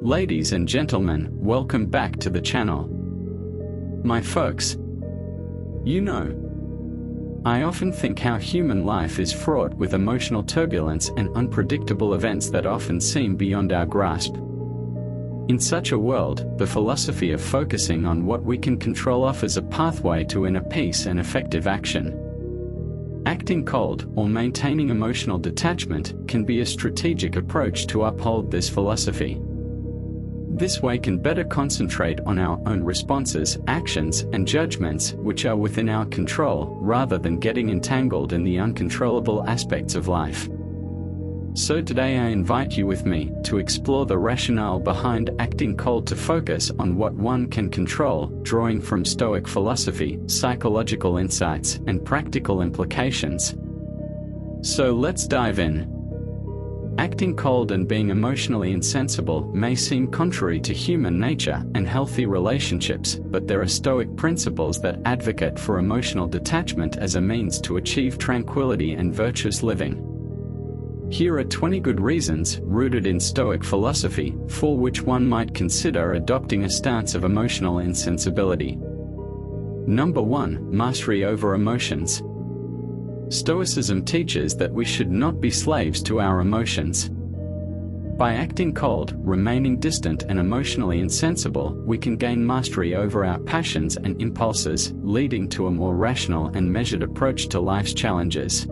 Ladies and gentlemen, welcome back to the channel. My folks, I often think how human life is fraught with emotional turbulence and unpredictable events that often seem beyond our grasp. In such a world, the philosophy of focusing on what we can control offers a pathway to inner peace and effective action. Acting cold, or maintaining emotional detachment, can be a strategic approach to uphold this philosophy. This way can better concentrate on our own responses, actions, and judgments, which are within our control, rather than getting entangled in the uncontrollable aspects of life. So today I invite you with me to explore the rationale behind acting cold to focus on what one can control, drawing from Stoic philosophy, psychological insights, and practical implications. So let's dive in. Acting cold and being emotionally insensible may seem contrary to human nature and healthy relationships, but there are Stoic principles that advocate for emotional detachment as a means to achieve tranquility and virtuous living. Here are 20 good reasons, rooted in Stoic philosophy, for which one might consider adopting a stance of emotional insensibility. Number 1. Mastery over emotions. Stoicism teaches that we should not be slaves to our emotions. By acting cold, remaining distant and emotionally insensible, we can gain mastery over our passions and impulses, leading to a more rational and measured approach to life's challenges.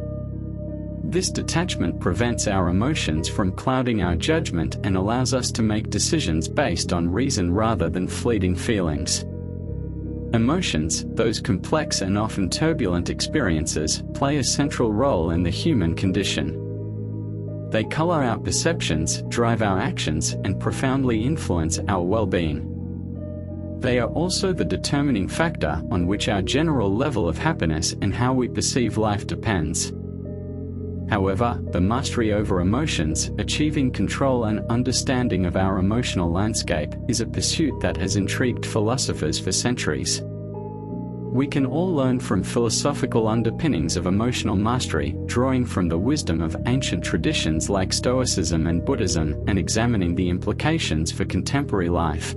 This detachment prevents our emotions from clouding our judgment and allows us to make decisions based on reason rather than fleeting feelings. Emotions, those complex and often turbulent experiences, play a central role in the human condition. They color our perceptions, drive our actions, and profoundly influence our well-being. They are also the determining factor on which our general level of happiness and how we perceive life depends. However, the mastery over emotions, achieving control and understanding of our emotional landscape, is a pursuit that has intrigued philosophers for centuries. We can all learn from philosophical underpinnings of emotional mastery, drawing from the wisdom of ancient traditions like Stoicism and Buddhism, and examining the implications for contemporary life.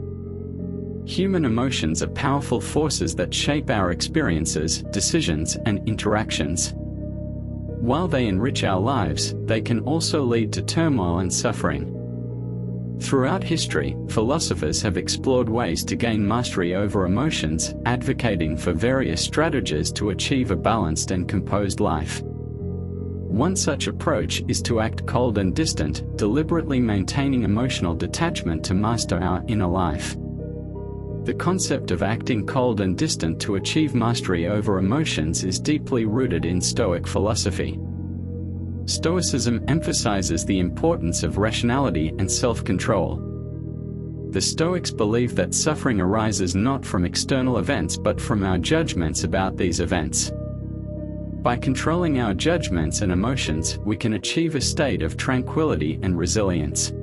Human emotions are powerful forces that shape our experiences, decisions, and interactions. While they enrich our lives, they can also lead to turmoil and suffering. Throughout history, philosophers have explored ways to gain mastery over emotions, advocating for various strategies to achieve a balanced and composed life. One such approach is to act cold and distant, deliberately maintaining emotional detachment to master our inner life. The concept of acting cold and distant to achieve mastery over emotions is deeply rooted in Stoic philosophy. Stoicism emphasizes the importance of rationality and self-control. The Stoics believe that suffering arises not from external events but from our judgments about these events. By controlling our judgments and emotions, we can achieve a state of tranquility and resilience.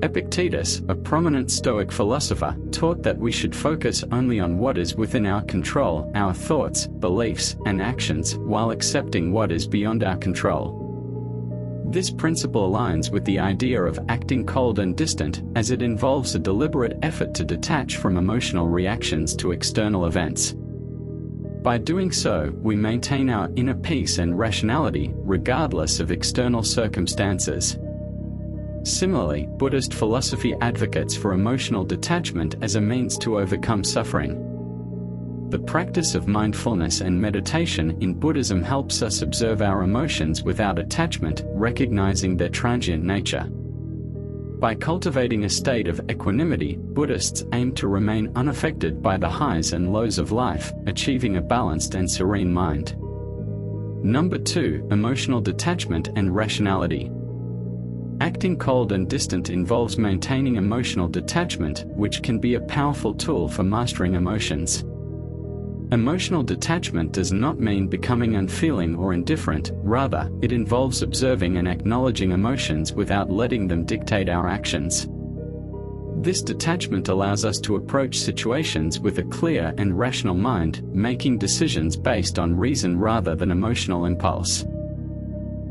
Epictetus, a prominent Stoic philosopher, taught that we should focus only on what is within our control, our thoughts, beliefs, and actions, while accepting what is beyond our control. This principle aligns with the idea of acting cold and distant, as it involves a deliberate effort to detach from emotional reactions to external events. By doing so, we maintain our inner peace and rationality, regardless of external circumstances. Similarly, Buddhist philosophy advocates for emotional detachment as a means to overcome suffering. The practice of mindfulness and meditation in Buddhism helps us observe our emotions without attachment, recognizing their transient nature. By cultivating a state of equanimity, Buddhists aim to remain unaffected by the highs and lows of life, achieving a balanced and serene mind. Number 2. Emotional detachment and rationality. Acting cold and distant involves maintaining emotional detachment, which can be a powerful tool for mastering emotions. Emotional detachment does not mean becoming unfeeling or indifferent, rather, it involves observing and acknowledging emotions without letting them dictate our actions. This detachment allows us to approach situations with a clear and rational mind, making decisions based on reason rather than emotional impulse.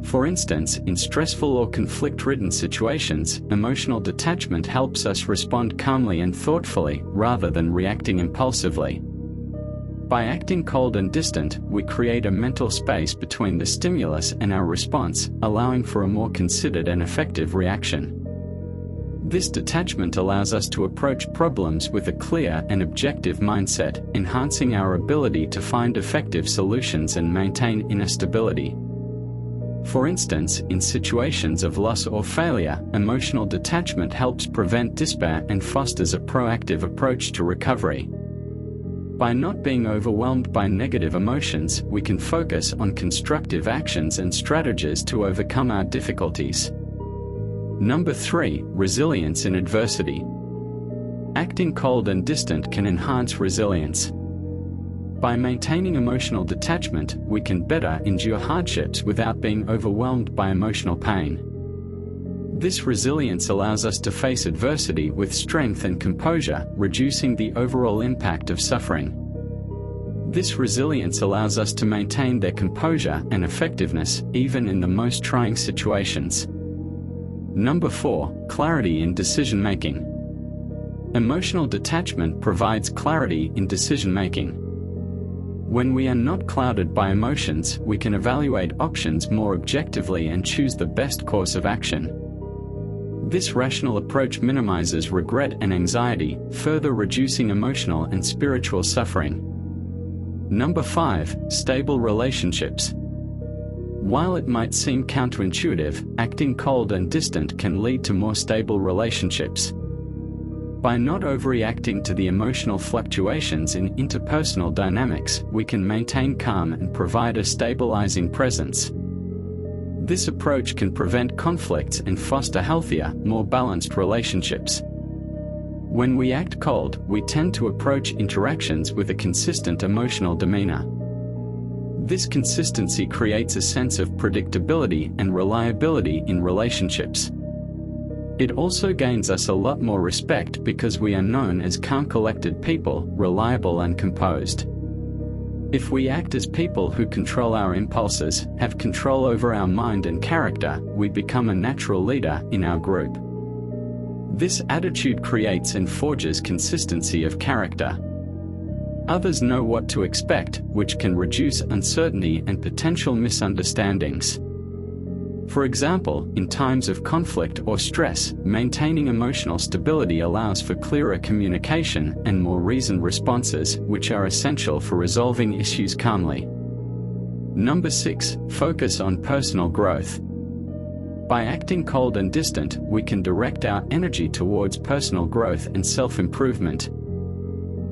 For instance, in stressful or conflict-ridden situations, emotional detachment helps us respond calmly and thoughtfully, rather than reacting impulsively. By acting cold and distant, we create a mental space between the stimulus and our response, allowing for a more considered and effective reaction. This detachment allows us to approach problems with a clear and objective mindset, enhancing our ability to find effective solutions and maintain inner stability. For instance, in situations of loss or failure, emotional detachment helps prevent despair and fosters a proactive approach to recovery. By not being overwhelmed by negative emotions, we can focus on constructive actions and strategies to overcome our difficulties. Number 3. Resilience in adversity. Acting cold and distant can enhance resilience. By maintaining emotional detachment, we can better endure hardships without being overwhelmed by emotional pain. This resilience allows us to face adversity with strength and composure, reducing the overall impact of suffering. This resilience allows us to maintain their composure and effectiveness, even in the most trying situations. Number 4. Clarity in decision-making. Emotional detachment provides clarity in decision-making. When we are not clouded by emotions, we can evaluate options more objectively and choose the best course of action. This rational approach minimizes regret and anxiety, further reducing emotional and spiritual suffering. Number 5. Stable relationships. While it might seem counterintuitive, acting cold and distant can lead to more stable relationships. By not overreacting to the emotional fluctuations in interpersonal dynamics, we can maintain calm and provide a stabilizing presence. This approach can prevent conflicts and foster healthier, more balanced relationships. When we act cold, we tend to approach interactions with a consistent emotional demeanor. This consistency creates a sense of predictability and reliability in relationships. It also gains us a lot more respect because we are known as calm, collected people, reliable and composed. If we act as people who control our impulses, have control over our mind and character, we become a natural leader in our group. This attitude creates and forges consistency of character. Others know what to expect, which can reduce uncertainty and potential misunderstandings. For example, in times of conflict or stress, maintaining emotional stability allows for clearer communication and more reasoned responses, which are essential for resolving issues calmly. Number 6. Focus on personal growth. By acting cold and distant, we can direct our energy towards personal growth and self-improvement.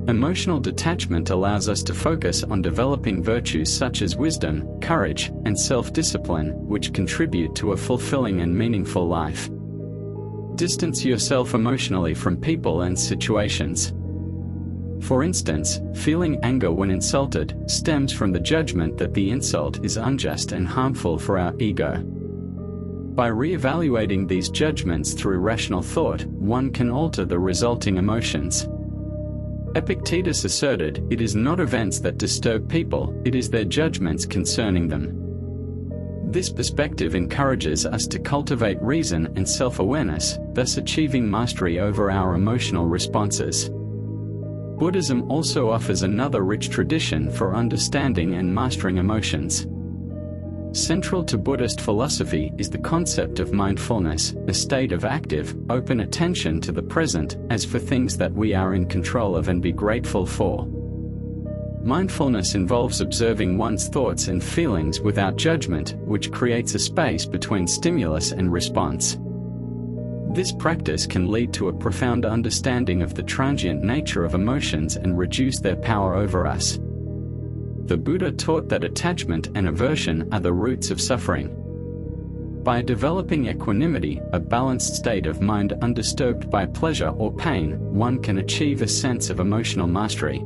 Emotional detachment allows us to focus on developing virtues such as wisdom, courage, and self-discipline, which contribute to a fulfilling and meaningful life. Distance yourself emotionally from people and situations. For instance, feeling anger when insulted stems from the judgment that the insult is unjust and harmful for our ego. By re-evaluating these judgments through rational thought, one can alter the resulting emotions. Epictetus asserted, "It is not events that disturb people, it is their judgments concerning them." This perspective encourages us to cultivate reason and self-awareness, thus achieving mastery over our emotional responses. Buddhism also offers another rich tradition for understanding and mastering emotions. Central to Buddhist philosophy is the concept of mindfulness, a state of active, open attention to the present, as for things that we are in control of and be grateful for. Mindfulness involves observing one's thoughts and feelings without judgment, which creates a space between stimulus and response. This practice can lead to a profound understanding of the transient nature of emotions and reduce their power over us. The Buddha taught that attachment and aversion are the roots of suffering. By developing equanimity, a balanced state of mind undisturbed by pleasure or pain, one can achieve a sense of emotional mastery.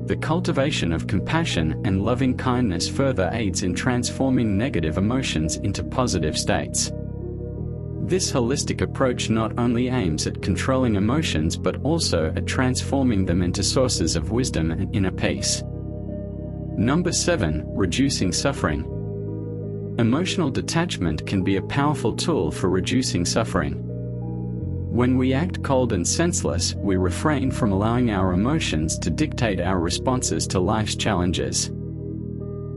The cultivation of compassion and loving kindness further aids in transforming negative emotions into positive states. This holistic approach not only aims at controlling emotions but also at transforming them into sources of wisdom and inner peace. Number 7. Reducing suffering. Emotional detachment can be a powerful tool for reducing suffering. When we act cold and senseless, we refrain from allowing our emotions to dictate our responses to life's challenges.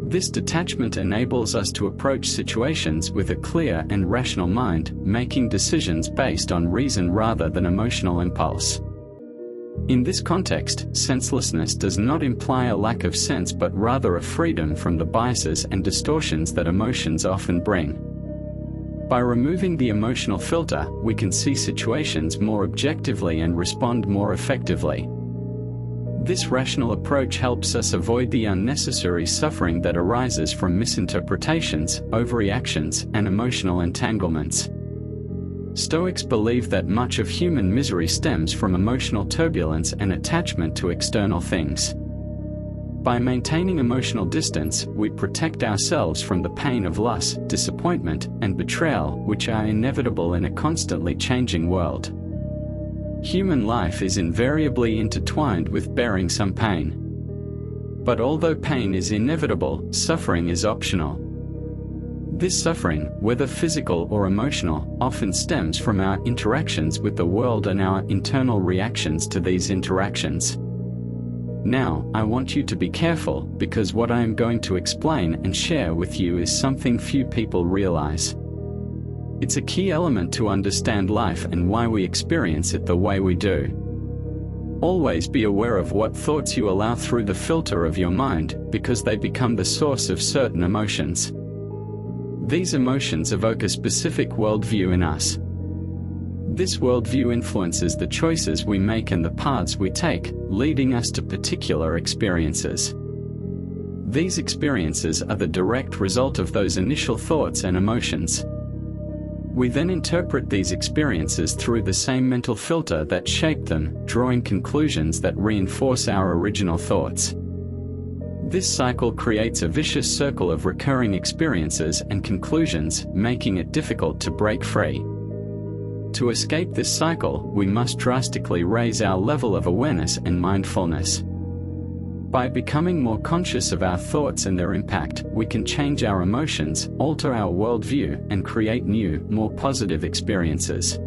This detachment enables us to approach situations with a clear and rational mind, making decisions based on reason rather than emotional impulse. In this context, senselessness does not imply a lack of sense but rather a freedom from the biases and distortions that emotions often bring. By removing the emotional filter, we can see situations more objectively and respond more effectively. This rational approach helps us avoid the unnecessary suffering that arises from misinterpretations, overreactions, and emotional entanglements. Stoics believe that much of human misery stems from emotional turbulence and attachment to external things. By maintaining emotional distance, we protect ourselves from the pain of loss, disappointment, and betrayal, which are inevitable in a constantly changing world. Human life is invariably intertwined with bearing some pain. But although pain is inevitable, suffering is optional. This suffering, whether physical or emotional, often stems from our interactions with the world and our internal reactions to these interactions. Now, I want you to be careful, because what I am going to explain and share with you is something few people realize. It's a key element to understand life and why we experience it the way we do. Always be aware of what thoughts you allow through the filter of your mind, because they become the source of certain emotions. These emotions evoke a specific worldview in us. This worldview influences the choices we make and the paths we take, leading us to particular experiences. These experiences are the direct result of those initial thoughts and emotions. We then interpret these experiences through the same mental filter that shaped them, drawing conclusions that reinforce our original thoughts. This cycle creates a vicious circle of recurring experiences and conclusions, making it difficult to break free. To escape this cycle, we must drastically raise our level of awareness and mindfulness. By becoming more conscious of our thoughts and their impact, we can change our emotions, alter our worldview, and create new, more positive experiences.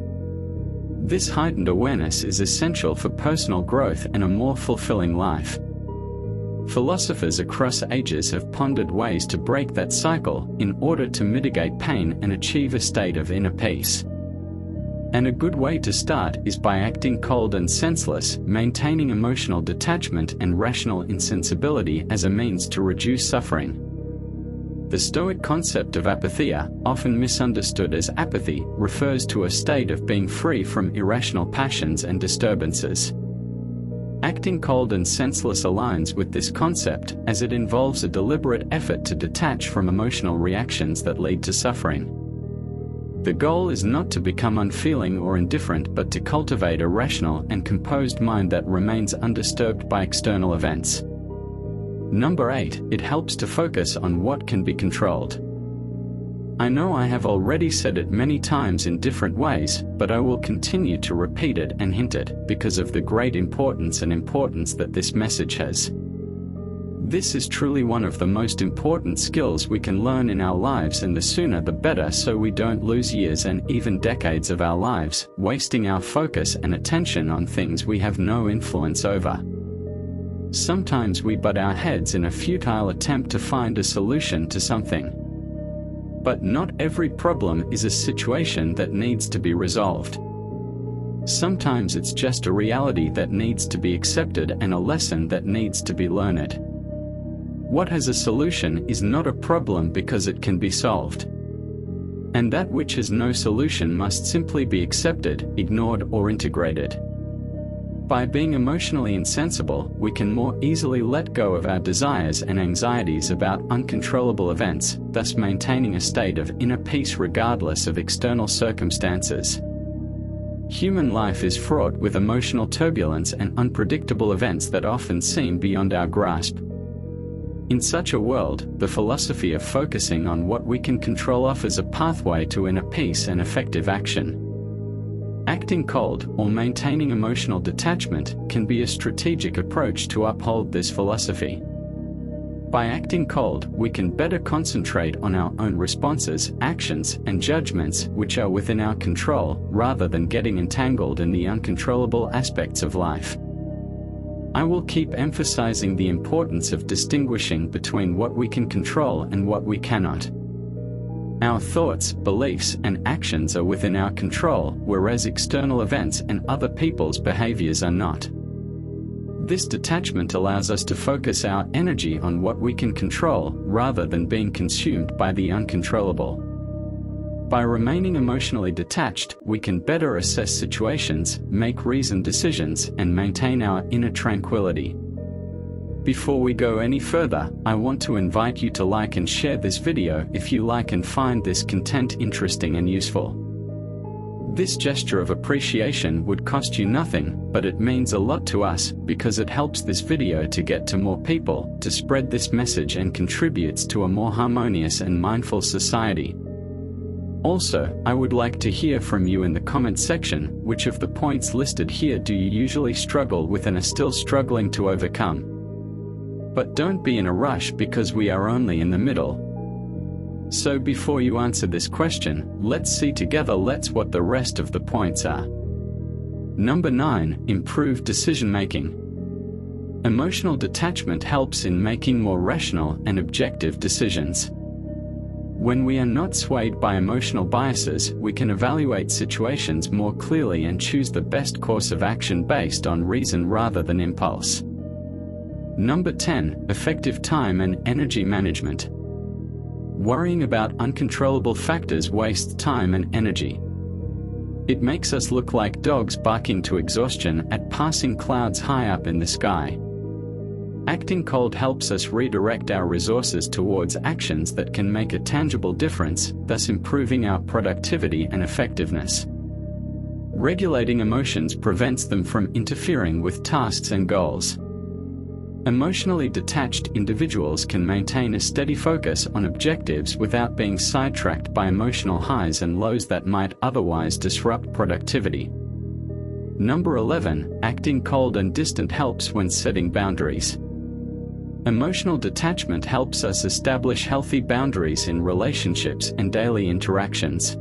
This heightened awareness is essential for personal growth and a more fulfilling life. Philosophers across ages have pondered ways to break that cycle in order to mitigate pain and achieve a state of inner peace. And a good way to start is by acting cold and senseless, maintaining emotional detachment and rational insensibility as a means to reduce suffering. The Stoic concept of apatheia, often misunderstood as apathy, refers to a state of being free from irrational passions and disturbances. Acting cold and senseless aligns with this concept, as it involves a deliberate effort to detach from emotional reactions that lead to suffering. The goal is not to become unfeeling or indifferent but to cultivate a rational and composed mind that remains undisturbed by external events. Number 8, it helps to focus on what can be controlled. I know I have already said it many times in different ways, but I will continue to repeat it and hint it, because of the great importance that this message has. This is truly one of the most important skills we can learn in our lives, and the sooner the better, so we don't lose years and even decades of our lives, wasting our focus and attention on things we have no influence over. Sometimes we butt our heads in a futile attempt to find a solution to something. But not every problem is a situation that needs to be resolved. Sometimes it's just a reality that needs to be accepted and a lesson that needs to be learned. What has a solution is not a problem because it can be solved. And that which has no solution must simply be accepted, ignored, or integrated. By being emotionally insensible, we can more easily let go of our desires and anxieties about uncontrollable events, thus maintaining a state of inner peace regardless of external circumstances. Human life is fraught with emotional turbulence and unpredictable events that often seem beyond our grasp. In such a world, the philosophy of focusing on what we can control offers a pathway to inner peace and effective action. Acting cold, or maintaining emotional detachment, can be a strategic approach to uphold this philosophy. By acting cold, we can better concentrate on our own responses, actions, and judgments which are within our control, rather than getting entangled in the uncontrollable aspects of life. I will keep emphasizing the importance of distinguishing between what we can control and what we cannot. Our thoughts, beliefs, and actions are within our control, whereas external events and other people's behaviors are not. This detachment allows us to focus our energy on what we can control, rather than being consumed by the uncontrollable. By remaining emotionally detached, we can better assess situations, make reasoned decisions, and maintain our inner tranquility. Before we go any further, I want to invite you to like and share this video if you like and find this content interesting and useful. This gesture of appreciation would cost you nothing, but it means a lot to us because it helps this video to get to more people, to spread this message, and contributes to a more harmonious and mindful society. Also, I would like to hear from you in the comment section. Which of the points listed here do you usually struggle with and are still struggling to overcome? But don't be in a rush because we are only in the middle. So before you answer this question, let's see together what the rest of the points are. Number 9, improve decision making. Emotional detachment helps in making more rational and objective decisions. When we are not swayed by emotional biases, we can evaluate situations more clearly and choose the best course of action based on reason rather than impulse. Number 10, effective time and energy management. Worrying about uncontrollable factors wastes time and energy. It makes us look like dogs barking to exhaustion at passing clouds high up in the sky. Acting cold helps us redirect our resources towards actions that can make a tangible difference, thus improving our productivity and effectiveness. Regulating emotions prevents them from interfering with tasks and goals. Emotionally detached individuals can maintain a steady focus on objectives without being sidetracked by emotional highs and lows that might otherwise disrupt productivity. Number 11, acting cold and distant helps when setting boundaries. Emotional detachment helps us establish healthy boundaries in relationships and daily interactions.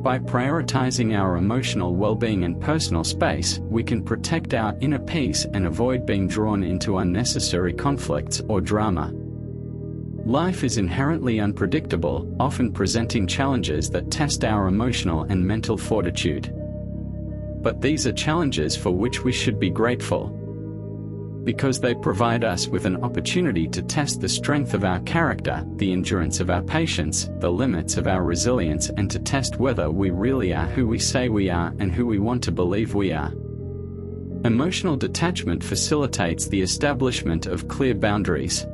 By prioritizing our emotional well-being and personal space, we can protect our inner peace and avoid being drawn into unnecessary conflicts or drama. Life is inherently unpredictable, often presenting challenges that test our emotional and mental fortitude. But these are challenges for which we should be grateful, because they provide us with an opportunity to test the strength of our character, the endurance of our patience, the limits of our resilience, and to test whether we really are who we say we are and who we want to believe we are. Emotional detachment facilitates the establishment of clear boundaries.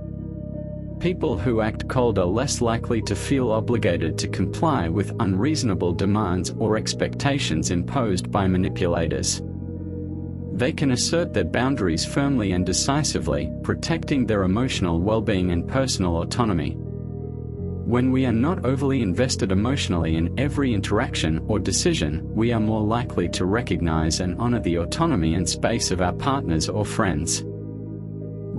People who act cold are less likely to feel obligated to comply with unreasonable demands or expectations imposed by manipulators. They can assert their boundaries firmly and decisively, protecting their emotional well-being and personal autonomy. When we are not overly invested emotionally in every interaction or decision, we are more likely to recognize and honor the autonomy and space of our partners or friends.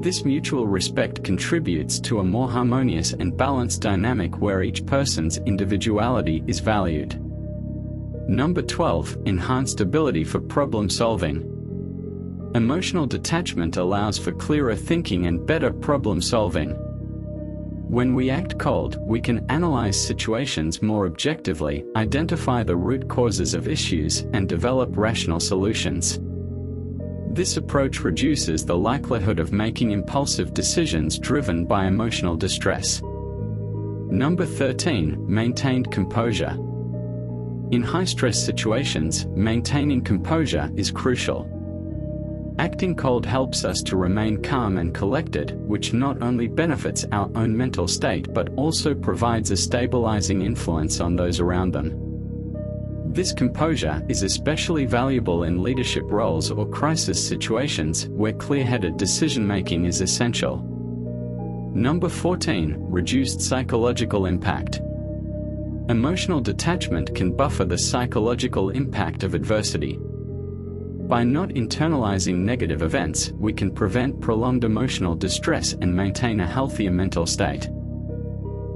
This mutual respect contributes to a more harmonious and balanced dynamic where each person's individuality is valued. Number 12, enhanced ability for problem solving. Emotional detachment allows for clearer thinking and better problem solving. When we act cold, we can analyze situations more objectively, identify the root causes of issues, and develop rational solutions. This approach reduces the likelihood of making impulsive decisions driven by emotional distress. Number 13, maintained composure. In high-stress situations, maintaining composure is crucial. Acting cold helps us to remain calm and collected, which not only benefits our own mental state but also provides a stabilizing influence on those around them. This composure is especially valuable in leadership roles or crisis situations where clear-headed decision-making is essential. Number 14, reduced psychological impact. Emotional detachment can buffer the psychological impact of adversity. By not internalizing negative events, we can prevent prolonged emotional distress and maintain a healthier mental state.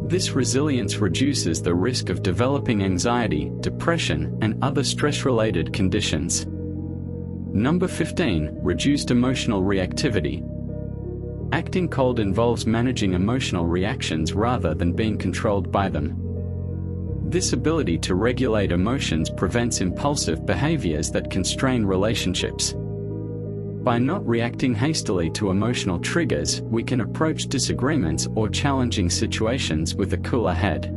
This resilience reduces the risk of developing anxiety, depression, and other stress-related conditions. Number 15. Reduced emotional reactivity. Acting cold involves managing emotional reactions rather than being controlled by them. This ability to regulate emotions prevents impulsive behaviors that can strain relationships. By not reacting hastily to emotional triggers, we can approach disagreements or challenging situations with a cooler head.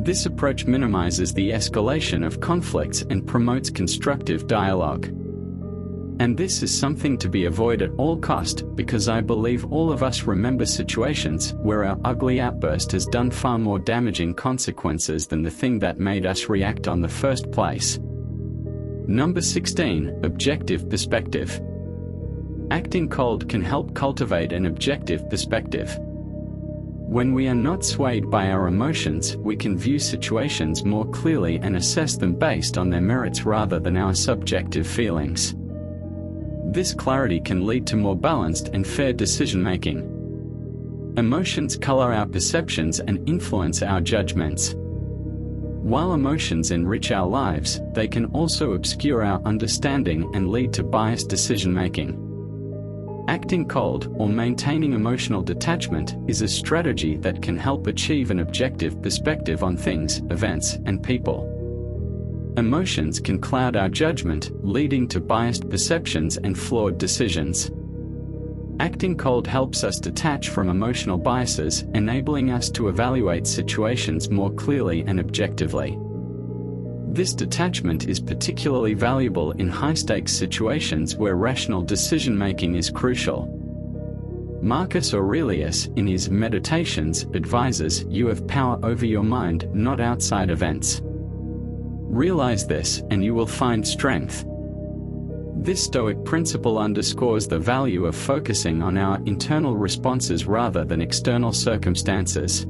This approach minimizes the escalation of conflicts and promotes constructive dialogue. And this is something to be avoided at all cost, because I believe all of us remember situations where our ugly outburst has done far more damaging consequences than the thing that made us react on the first place. Number 16. Objective perspective. Acting cold can help cultivate an objective perspective. When we are not swayed by our emotions, we can view situations more clearly and assess them based on their merits rather than our subjective feelings. This clarity can lead to more balanced and fair decision-making. Emotions color our perceptions and influence our judgments. While emotions enrich our lives, they can also obscure our understanding and lead to biased decision-making. Acting cold, or maintaining emotional detachment, is a strategy that can help achieve an objective perspective on things, events, and people. Emotions can cloud our judgment, leading to biased perceptions and flawed decisions. Acting cold helps us detach from emotional biases, enabling us to evaluate situations more clearly and objectively. This detachment is particularly valuable in high-stakes situations where rational decision-making is crucial. Marcus Aurelius, in his Meditations, advises, "You have power over your mind, not outside events. Realize this, and you will find strength." This Stoic principle underscores the value of focusing on our internal responses rather than external circumstances.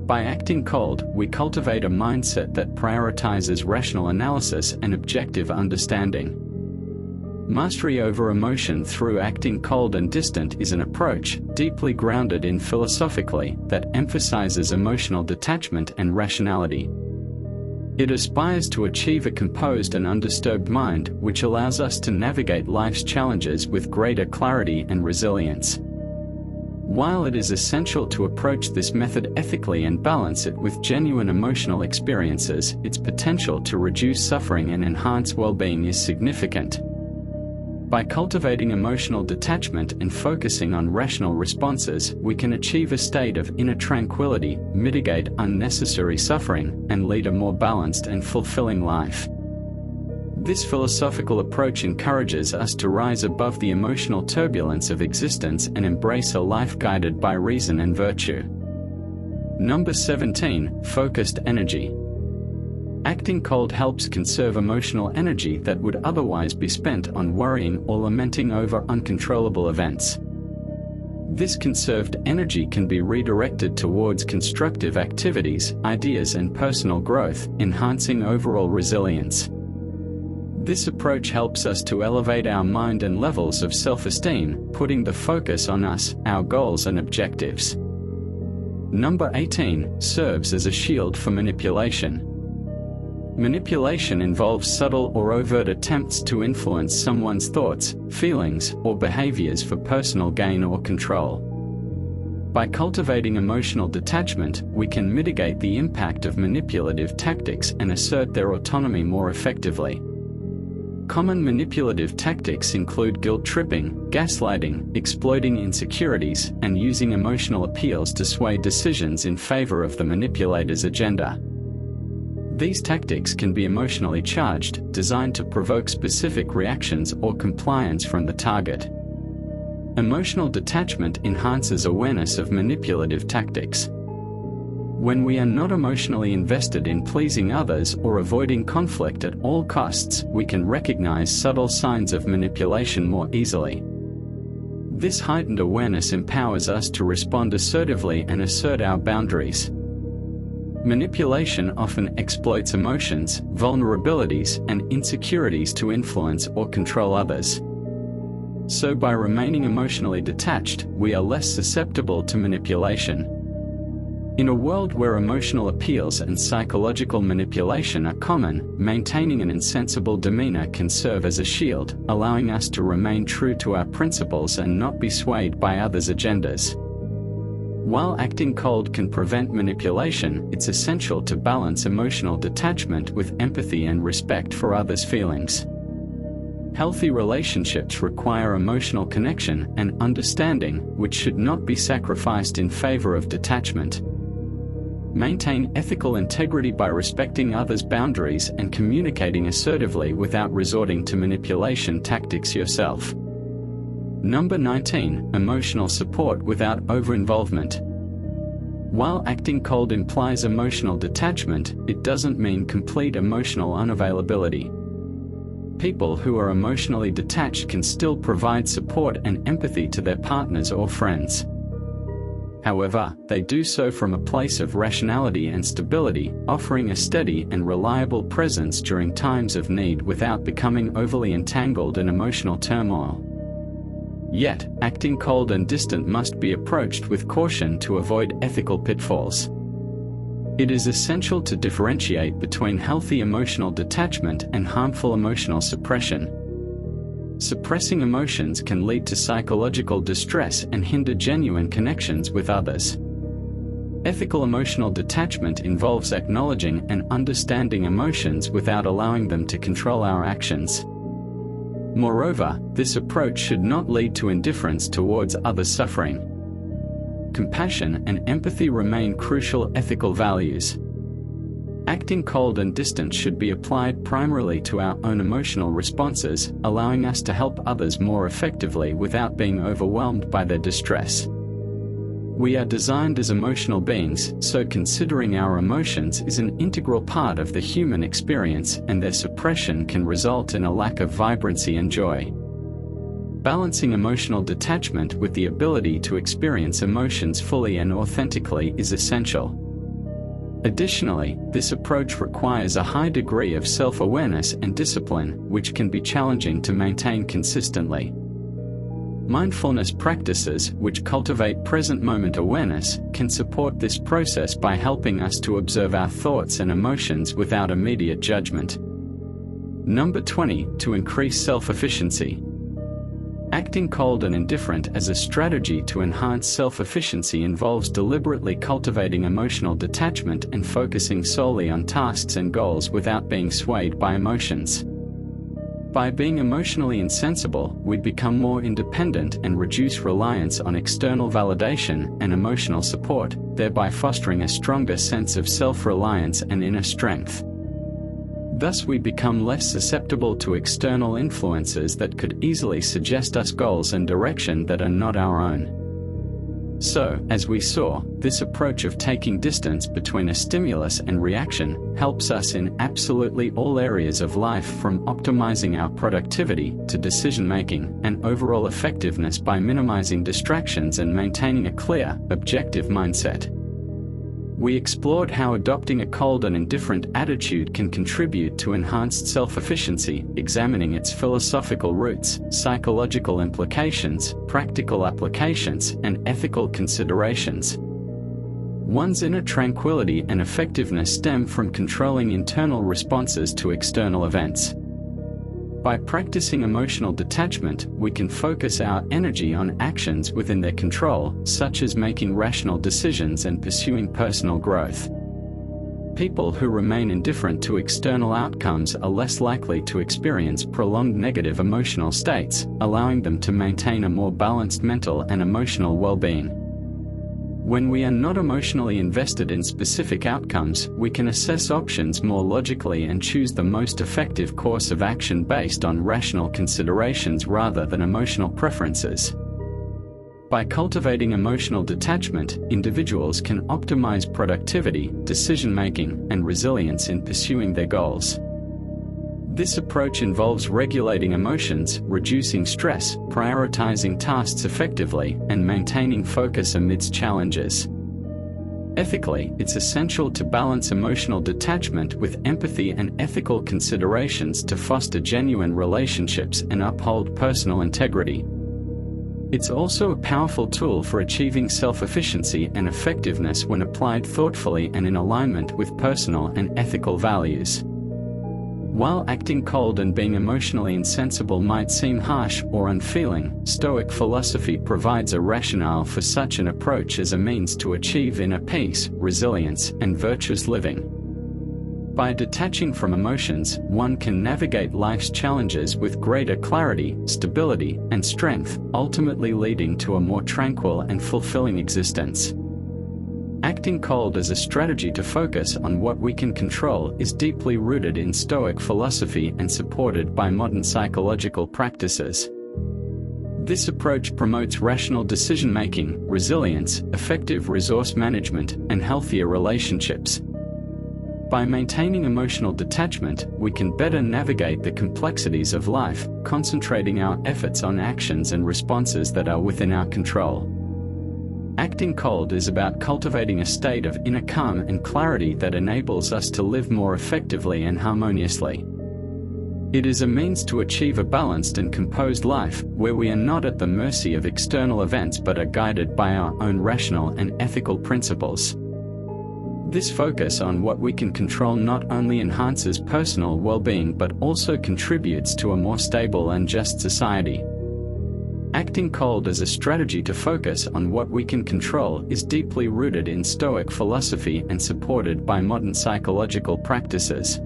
By acting cold, we cultivate a mindset that prioritizes rational analysis and objective understanding. Mastery over emotion through acting cold and distant is an approach, deeply grounded in philosophically, that emphasizes emotional detachment and rationality. It aspires to achieve a composed and undisturbed mind, which allows us to navigate life's challenges with greater clarity and resilience. While it is essential to approach this method ethically and balance it with genuine emotional experiences, its potential to reduce suffering and enhance well-being is significant. By cultivating emotional detachment and focusing on rational responses, we can achieve a state of inner tranquility, mitigate unnecessary suffering, and lead a more balanced and fulfilling life. This philosophical approach encourages us to rise above the emotional turbulence of existence and embrace a life guided by reason and virtue. Number 17. Focused energy. Acting cold helps conserve emotional energy that would otherwise be spent on worrying or lamenting over uncontrollable events. This conserved energy can be redirected towards constructive activities, ideas, and personal growth, enhancing overall resilience. This approach helps us to elevate our mind and levels of self-esteem, putting the focus on us, our goals, and objectives. Number 18. Serves as a shield for manipulation. Manipulation involves subtle or overt attempts to influence someone's thoughts, feelings, or behaviors for personal gain or control. By cultivating emotional detachment, we can mitigate the impact of manipulative tactics and assert their autonomy more effectively. Common manipulative tactics include guilt-tripping, gaslighting, exploiting insecurities, and using emotional appeals to sway decisions in favor of the manipulator's agenda. These tactics can be emotionally charged, designed to provoke specific reactions or compliance from the target. Emotional detachment enhances awareness of manipulative tactics. When we are not emotionally invested in pleasing others or avoiding conflict at all costs, we can recognize subtle signs of manipulation more easily. This heightened awareness empowers us to respond assertively and assert our boundaries. Manipulation often exploits emotions, vulnerabilities, and insecurities to influence or control others. So by remaining emotionally detached, we are less susceptible to manipulation. In a world where emotional appeals and psychological manipulation are common, maintaining an insensible demeanor can serve as a shield, allowing us to remain true to our principles and not be swayed by others' agendas. While acting cold can prevent manipulation, it's essential to balance emotional detachment with empathy and respect for others' feelings. Healthy relationships require emotional connection and understanding, which should not be sacrificed in favor of detachment. Maintain ethical integrity by respecting others' boundaries and communicating assertively without resorting to manipulation tactics yourself. Number 19. Emotional support without over-involvement. While acting cold implies emotional detachment, it doesn't mean complete emotional unavailability. People who are emotionally detached can still provide support and empathy to their partners or friends. However, they do so from a place of rationality and stability, offering a steady and reliable presence during times of need without becoming overly entangled in emotional turmoil. Yet, acting cold and distant must be approached with caution to avoid ethical pitfalls. It is essential to differentiate between healthy emotional detachment and harmful emotional suppression. Suppressing emotions can lead to psychological distress and hinder genuine connections with others. Ethical emotional detachment involves acknowledging and understanding emotions without allowing them to control our actions. Moreover, this approach should not lead to indifference towards others' suffering. Compassion and empathy remain crucial ethical values. Acting cold and distant should be applied primarily to our own emotional responses, allowing us to help others more effectively without being overwhelmed by their distress. We are designed as emotional beings, so considering our emotions is an integral part of the human experience, and their suppression can result in a lack of vibrancy and joy. Balancing emotional detachment with the ability to experience emotions fully and authentically is essential. Additionally, this approach requires a high degree of self-awareness and discipline, which can be challenging to maintain consistently. Mindfulness practices, which cultivate present-moment awareness, can support this process by helping us to observe our thoughts and emotions without immediate judgment. Number 20. To increase self-efficiency. Acting cold and indifferent as a strategy to enhance self-efficiency involves deliberately cultivating emotional detachment and focusing solely on tasks and goals without being swayed by emotions. By being emotionally insensible, we become more independent and reduce reliance on external validation and emotional support, thereby fostering a stronger sense of self-reliance and inner strength. Thus we become less susceptible to external influences that could easily suggest us goals and direction that are not our own. So, as we saw, this approach of taking distance between a stimulus and reaction helps us in absolutely all areas of life, from optimizing our productivity to decision-making and overall effectiveness by minimizing distractions and maintaining a clear, objective mindset. We explored how adopting a cold and indifferent attitude can contribute to enhanced self-efficiency, examining its philosophical roots, psychological implications, practical applications, and ethical considerations. One's inner tranquility and effectiveness stem from controlling internal responses to external events. By practicing emotional detachment, we can focus our energy on actions within their control, such as making rational decisions and pursuing personal growth. People who remain indifferent to external outcomes are less likely to experience prolonged negative emotional states, allowing them to maintain a more balanced mental and emotional well-being. When we are not emotionally invested in specific outcomes, we can assess options more logically and choose the most effective course of action based on rational considerations rather than emotional preferences. By cultivating emotional detachment, individuals can optimize productivity, decision-making, and resilience in pursuing their goals. This approach involves regulating emotions, reducing stress, prioritizing tasks effectively, and maintaining focus amidst challenges. Ethically, it's essential to balance emotional detachment with empathy and ethical considerations to foster genuine relationships and uphold personal integrity. It's also a powerful tool for achieving self-efficiency and effectiveness when applied thoughtfully and in alignment with personal and ethical values. While acting cold and being emotionally insensible might seem harsh or unfeeling, Stoic philosophy provides a rationale for such an approach as a means to achieve inner peace, resilience, and virtuous living. By detaching from emotions, one can navigate life's challenges with greater clarity, stability, and strength, ultimately leading to a more tranquil and fulfilling existence. Acting cold as a strategy to focus on what we can control is deeply rooted in Stoic philosophy and supported by modern psychological practices. This approach promotes rational decision-making, resilience, effective resource management, and healthier relationships. By maintaining emotional detachment, we can better navigate the complexities of life, concentrating our efforts on actions and responses that are within our control. Acting cold is about cultivating a state of inner calm and clarity that enables us to live more effectively and harmoniously. It is a means to achieve a balanced and composed life, where we are not at the mercy of external events but are guided by our own rational and ethical principles. This focus on what we can control not only enhances personal well-being but also contributes to a more stable and just society. Acting cold as a strategy to focus on what we can control is deeply rooted in Stoic philosophy and supported by modern psychological practices.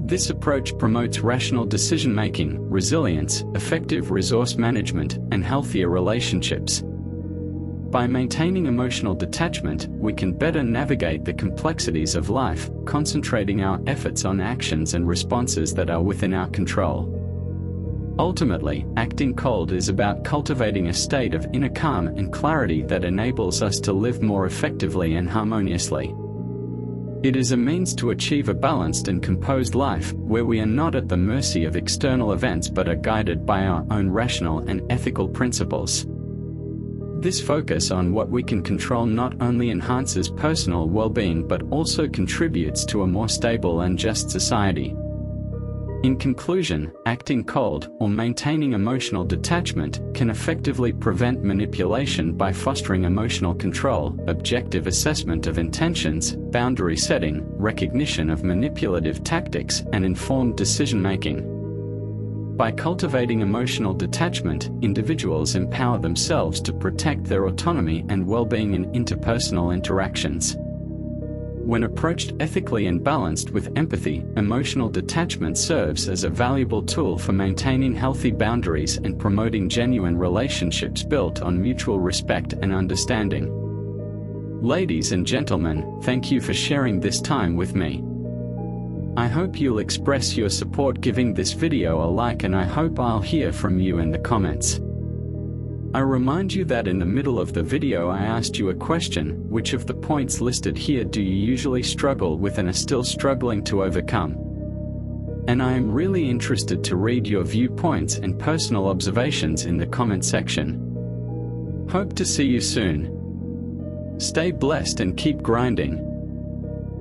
This approach promotes rational decision-making, resilience, effective resource management, and healthier relationships. By maintaining emotional detachment, we can better navigate the complexities of life, concentrating our efforts on actions and responses that are within our control. Ultimately, acting cold is about cultivating a state of inner calm and clarity that enables us to live more effectively and harmoniously. It is a means to achieve a balanced and composed life, where we are not at the mercy of external events but are guided by our own rational and ethical principles. This focus on what we can control not only enhances personal well-being but also contributes to a more stable and just society. In conclusion, acting cold, or maintaining emotional detachment, can effectively prevent manipulation by fostering emotional control, objective assessment of intentions, boundary setting, recognition of manipulative tactics, and informed decision-making. By cultivating emotional detachment, individuals empower themselves to protect their autonomy and well-being in interpersonal interactions. When approached ethically and balanced with empathy, emotional detachment serves as a valuable tool for maintaining healthy boundaries and promoting genuine relationships built on mutual respect and understanding. Ladies and gentlemen, thank you for sharing this time with me. I hope you'll express your support giving this video a like, and I hope I'll hear from you in the comments. I remind you that in the middle of the video I asked you a question: which of the points listed here do you usually struggle with and are still struggling to overcome? And I am really interested to read your viewpoints and personal observations in the comment section. Hope to see you soon. Stay blessed and keep grinding.